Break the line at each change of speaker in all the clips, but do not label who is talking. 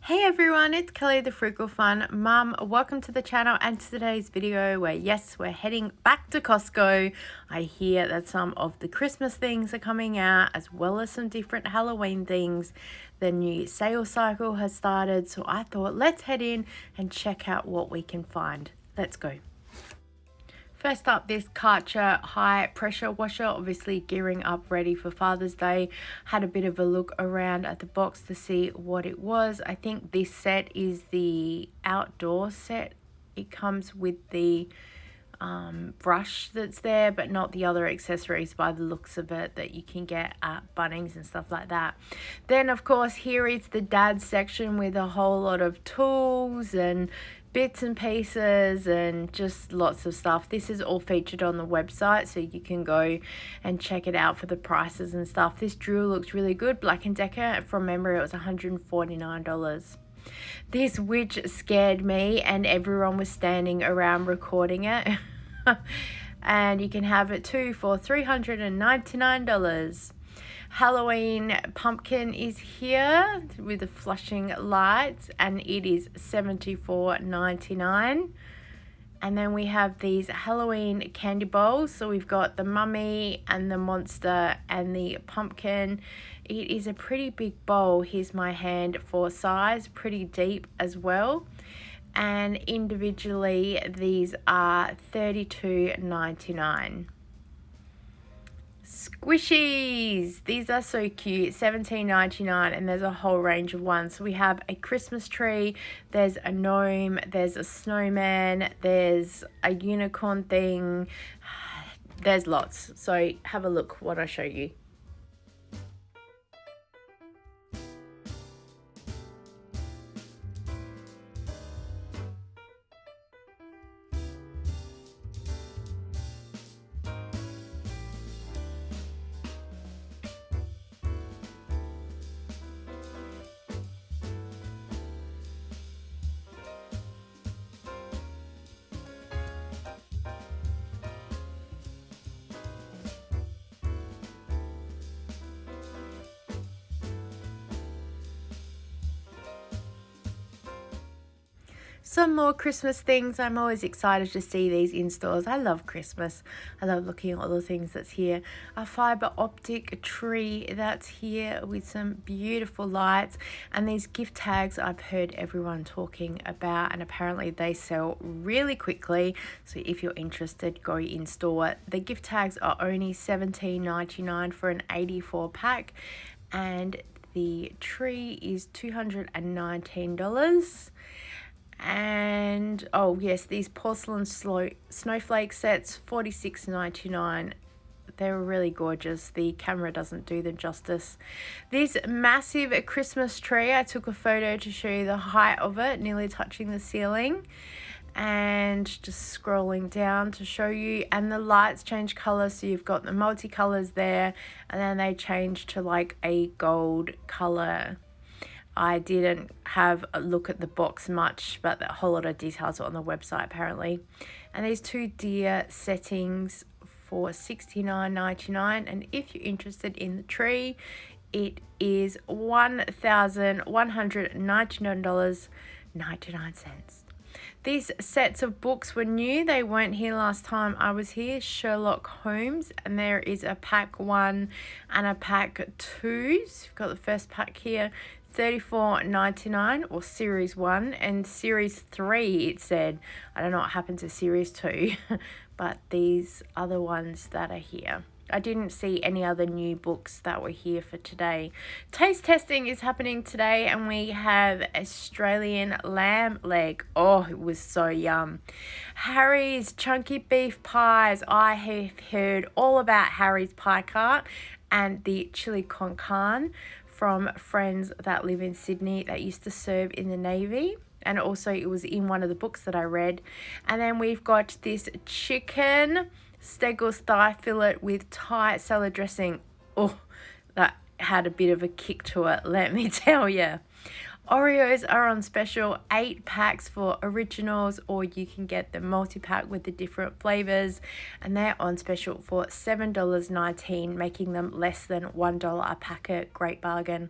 Hey everyone, it's Kelly the Frugal Fun Mum. Welcome to the channel and to today's video where yes, we're heading back to Costco. I hear that some of the Christmas things are coming out as well as some different Halloween things. The new sale cycle has started, so I thought let's head in and check out what we can find. Let's go. First up, this Karcher high pressure washer, obviously gearing up ready for Father's Day. Had a bit of a look around at the box to see what it was. I think this set is the outdoor set. It comes with the brush that's there, but not the other accessories by the looks of it that you can get at Bunnings and stuff like that. Then of course here is the dad section with a whole lot of tools and bits and pieces and just lots of stuff. This is all featured on the website, so you can go and check it out for the prices and stuff. This drill looks really good, Black & Decker. From memory it was $149. This witch scared me and everyone was standing around recording it. And you can have it too for $399. Halloween pumpkin is here with the flashing lights and it is $74.99. And then we have these Halloween candy bowls. So we've got the mummy and the monster and the pumpkin. It is a pretty big bowl. Here's my hand for size, pretty deep as well. And individually these are $32.99. Squishies, these are so cute, $17.99, and there's a whole range of ones. So we have a Christmas tree, there's a gnome, there's a snowman, there's a unicorn thing, there's lots. So have a look what I show you. Some more Christmas things. I'm always excited to see these in stores. I love Christmas. I love looking at all the things that's here. A fiber optic tree that's here with some beautiful lights, and these gift tags I've heard everyone talking about, and apparently they sell really quickly. So if you're interested, go in store. The gift tags are only $17.99 for an 84 pack, and the tree is $219. And oh yes, these porcelain snowflake sets, $46.99. They're really gorgeous. The camera doesn't do them justice. This massive Christmas tree, I took a photo to show you the height of it, nearly touching the ceiling, and just scrolling down to show you. And the lights change color, so you've got the multicolors there, and then they change to like a gold color. I didn't have a look at the box much, but a whole lot of details are on the website apparently. And these two deer settings for $69.99. And if you're interested in the tree, it is $1,199.99. These sets of books were new. They weren't here last time I was here. Sherlock Holmes, and there is a pack 1 and a pack 2. So you've got the first pack here, $34.99, or series 1, and series 3 it said. I don't know what happened to series 2 but these are the ones that are here. I didn't see any other new books that were here for today. Taste testing is happening today, and we have Australian lamb leg. Oh, it was so yum. Harry's chunky beef pies. I have heard all about Harry's pie cart and the chili con carne from friends that live in Sydney that used to serve in the Navy. And also it was in one of the books that I read. And then we've got this chicken Steggles thigh fillet with Thai salad dressing. Oh, that had a bit of a kick to it, let me tell you. Oreos are on special, 8 packs for originals, or you can get the multi-pack with the different flavors, and they're on special for $7.19, making them less than $1 a packet. Great bargain.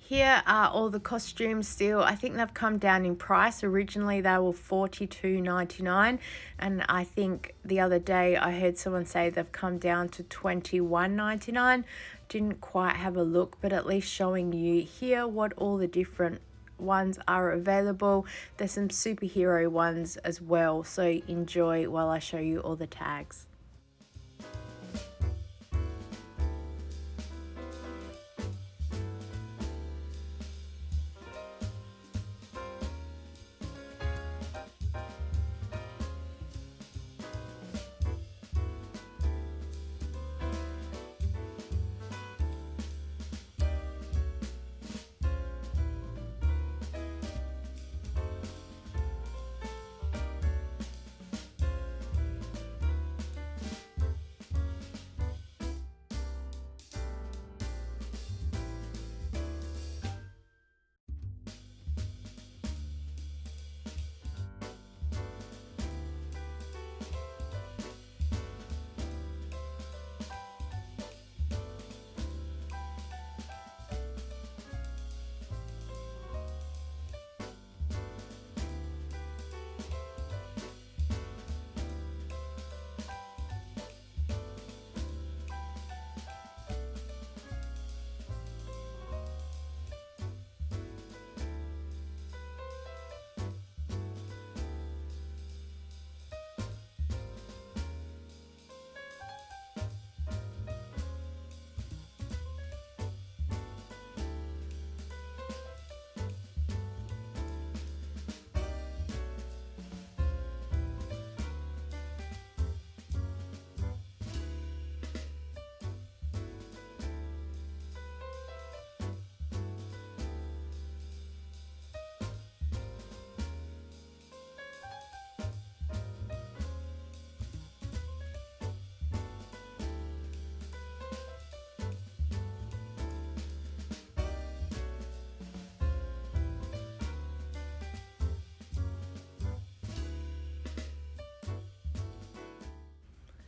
Here are all the costumes still. I think they've come down in price. Originally they were $42.99, and I think the other day I heard someone say they've come down to $21.99. Didn't quite have a look, but at least showing you here what all the different ones are available. There's some superhero ones as well, so enjoy while I show you all the tags.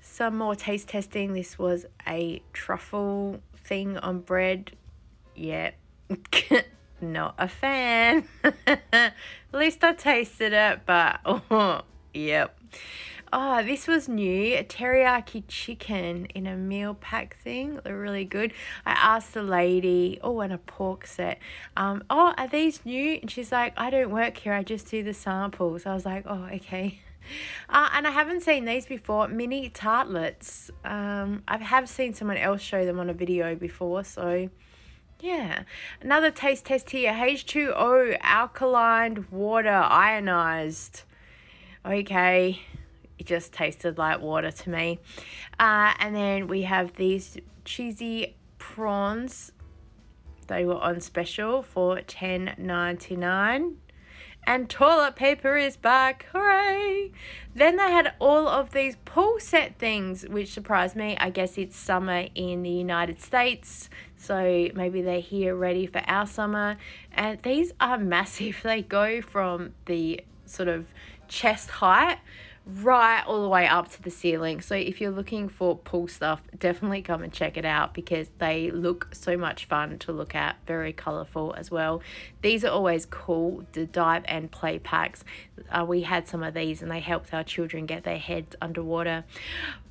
Some more taste testing. This was a truffle thing on bread. Yep. Not a fan. At least I tasted it, but oh, yep. Oh, this was new. A teriyaki chicken in a meal pack thing. They're really good. I asked the lady, oh, and a pork set. Oh, are these new? And she's like, I don't work here. I just do the samples. I was like, oh, okay. And I haven't seen these before. Mini tartlets. I have seen someone else show them on a video before, so yeah. Another taste test here. H2O alkaline water ionized. Okay, it just tasted like water to me. And then we have these cheesy prawns. They were on special for $10.99. And toilet paper is back. Hooray! Then they had all of these pool set things, which surprised me. I guess it's summer in the United States, so maybe they're here ready for our summer. And these are massive. They go from the sort of chest height right all the way up to the ceiling. So if you're looking for pool stuff, definitely come and check it out because they look so much fun to look at. Very colorful as well. These are always cool, the dive and play packs. We had some of these and they helped our children get their heads underwater.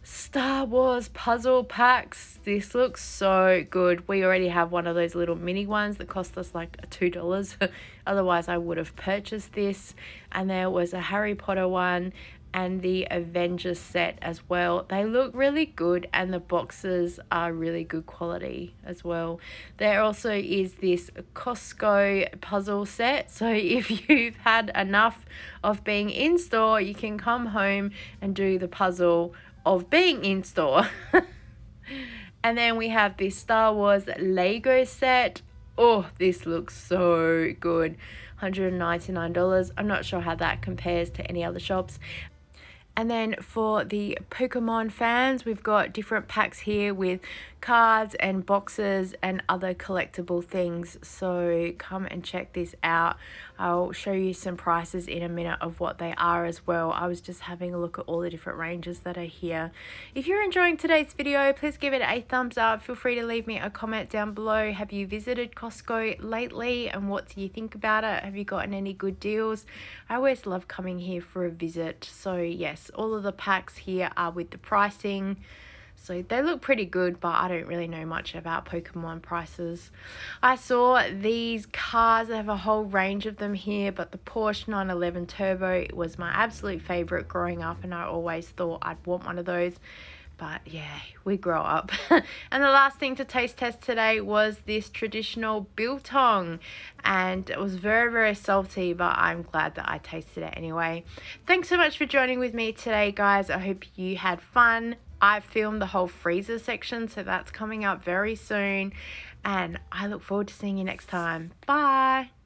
Star Wars puzzle packs. This looks so good. We already have one of those little mini ones that cost us like $2. Otherwise I would have purchased this. And there was a Harry Potter one and the Avengers set as well. They look really good and the boxes are really good quality as well. There also is this Costco puzzle set. So if you've had enough of being in store, you can come home and do the puzzle of being in store. And then we have this Star Wars Lego set. Oh, this looks so good. $199. I'm not sure how that compares to any other shops. And then for the Pokemon fans, we've got different packs here with cards and boxes and other collectible things. So come and check this out. I'll show you some prices in a minute of what they are as well. I was just having a look at all the different ranges that are here. If you're enjoying today's video, please give it a thumbs up. Feel free to leave me a comment down below. Have you visited Costco lately and what do you think about it? Have you gotten any good deals? I always love coming here for a visit. So yes, all of the packs here are with the pricing. So they look pretty good, but I don't really know much about Pokemon prices. I saw these cars. They have a whole range of them here, but the Porsche 911 Turbo was my absolute favorite growing up, and I always thought I'd want one of those. But yeah, we grow up. And the last thing to taste test today was this traditional biltong, and it was very, very salty, but I'm glad that I tasted it anyway. Thanks so much for joining with me today, guys. I hope you had fun. I filmed the whole freezer section, so that's coming up very soon, and I look forward to seeing you next time. Bye.